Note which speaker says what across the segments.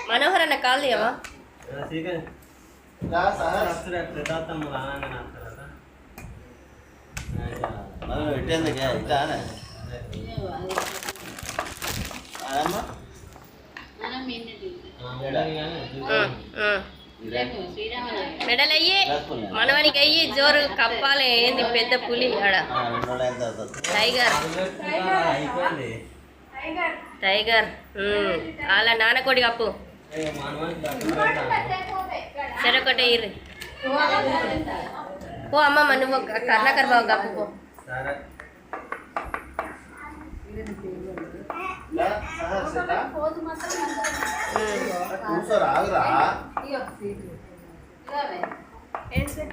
Speaker 1: మనోహర్ అన్న call తీయవా? Medal అయ్యి మనవానికి అయ్యి జోరు కప్పాలి. ఏంది పెద్ద పులి ఆడ టైగర్ టైగర్. అలా నాన్నకోడి కప్పు చెరొకటే ఇర్రి పో అమ్మమ్మ. నువ్వు కర్ణాకర్ బాబు కప్పు పో.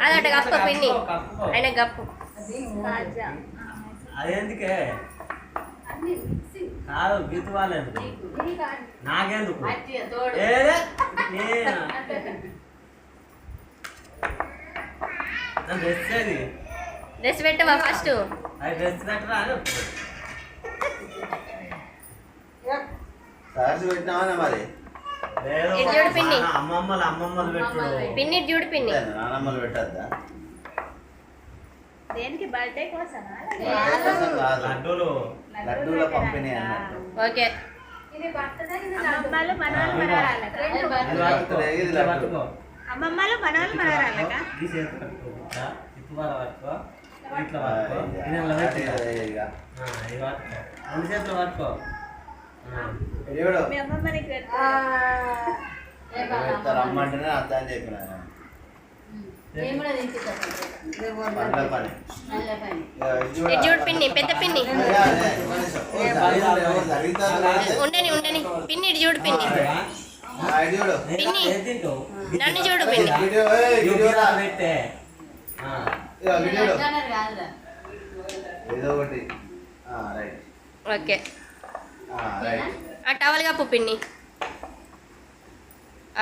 Speaker 1: అదట గప్ప పిన్ని ఆయన గప్పు.
Speaker 2: అదేందుకే కాదు గీతు వాళ్ళేందుకు నాకెందుకు
Speaker 1: డ్రెస్ పెట్టవా ఫస్ట్?
Speaker 2: అది డ్రెస్ పెట్టరా
Speaker 3: మరి
Speaker 1: చూడు పిన్ని.
Speaker 2: అమ్మమ్మలు పెట్టుడు
Speaker 1: పిన్ని చూడు పిన్ని.
Speaker 3: నానమ్మలు పెట్టద్దా?
Speaker 4: దేనికి బర్త్డే కోసం
Speaker 3: లడ్డూల పంపిణీ అన్నట్టు.
Speaker 1: ఓకే
Speaker 4: అమ్మమ్మలు మనవాళ్ళు మనవరాళ్ళక అమ్మమ్మలు మనవాళ్ళు మనవరాళ్ళక మీ అమ్మమ్మని
Speaker 3: రమ్మంటేనే అర్థం అని చెప్పిన
Speaker 1: చూడు పిన్ని పెద్ద పిన్ని ఉండని ఉండని పిన్ని ఇటు చూడు పిన్ని పిన్ని నన్ను చూడు పిన్ని. ఓకే ఆ టవల్ కప్పు పిన్ని.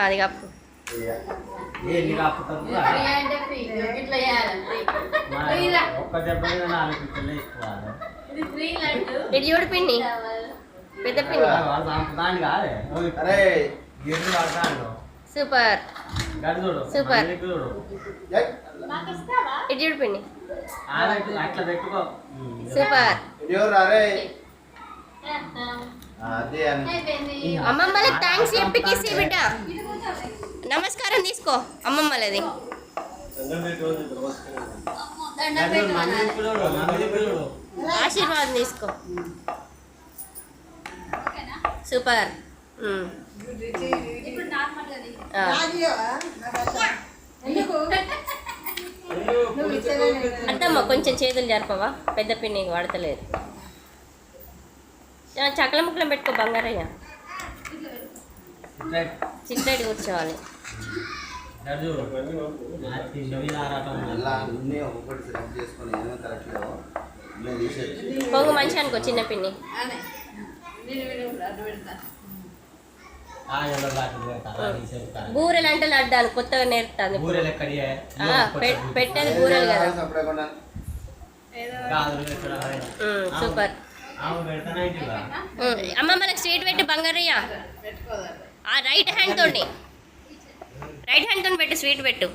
Speaker 1: అది కప్పు. ఇటు చూడు పిన్ని పెద్ద పిన్ని. Super super. ఇటు చూడు పిన్ని సూపర్. అమ్మమ్మలకి థ్యాంక్స్ చెప్పి కిసి బిడ్డ. నమస్కారం తీసుకో అమ్మమ్మలది. ఆశీర్వాదం తీసుకో. సూపర్. అత్తమ్మ కొంచెం చేతులు జరపవా? పెద్ద పిన్ని వాడతలేదు. చక్కల ముక్కలం పెట్టుకో బంగారయ్య. చిట్లైట్ కూర్చోవాలి. పొంగు మంచి అనుకో చిన్న పిన్ని. బూరెలు అంటే లడ్డాలు కొత్తగా నేర్పుతాను. పెట్టేది బూరెలు కదా. సూపర్. అమ్మ మనకు స్వీట్ పెట్టు బంగారయ్య. రైట్ హ్యాండ్ తోటి పెట్టు స్వీట్ పెట్టు.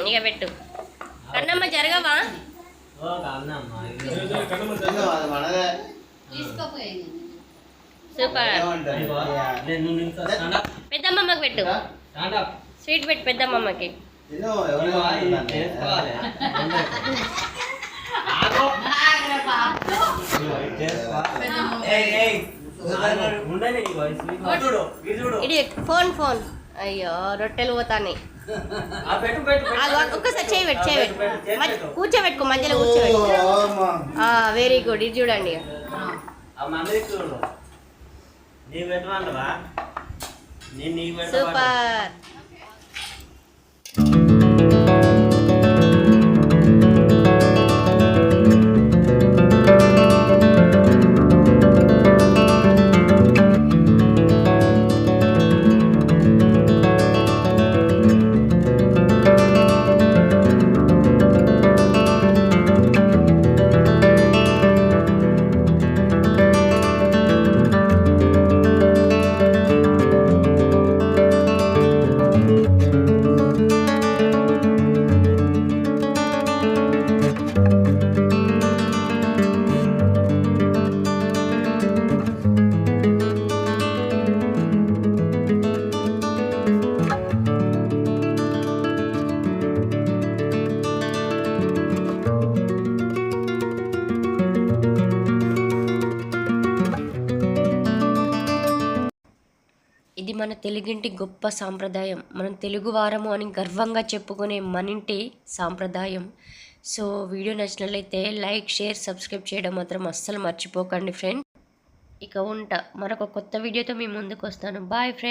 Speaker 1: ఇక పెట్టు. కన్నమ్మ జరగవా? సూపర్. పెద్దమ్మమ్మకి పెట్టు స్వీట్ పెట్టు పెద్దమ్మమ్మకి. ఫోన్ ఫోన్ అయ్యో రొట్టెలు పోతాయి. ఒక్కసారి చేయబెట్టు కూర్చోబెట్టుకో మధ్యలో కూర్చోబెట్టు. Very good. ఇది చూడండి. సూపర్. ఇది మన తెలుగింటి గొప్ప సాంప్రదాయం. మనం తెలుగు వారము అని గర్వంగా చెప్పుకునే మనింటి సాంప్రదాయం. సో వీడియో నచ్చినట్లయితే లైక్, షేర్, సబ్స్క్రైబ్ చేయడం మాత్రం అస్సలు మర్చిపోకండి ఫ్రెండ్. ఇక ఉంటా, మరొక కొత్త వీడియోతో మీ ముందుకు వస్తాను. Boy friend.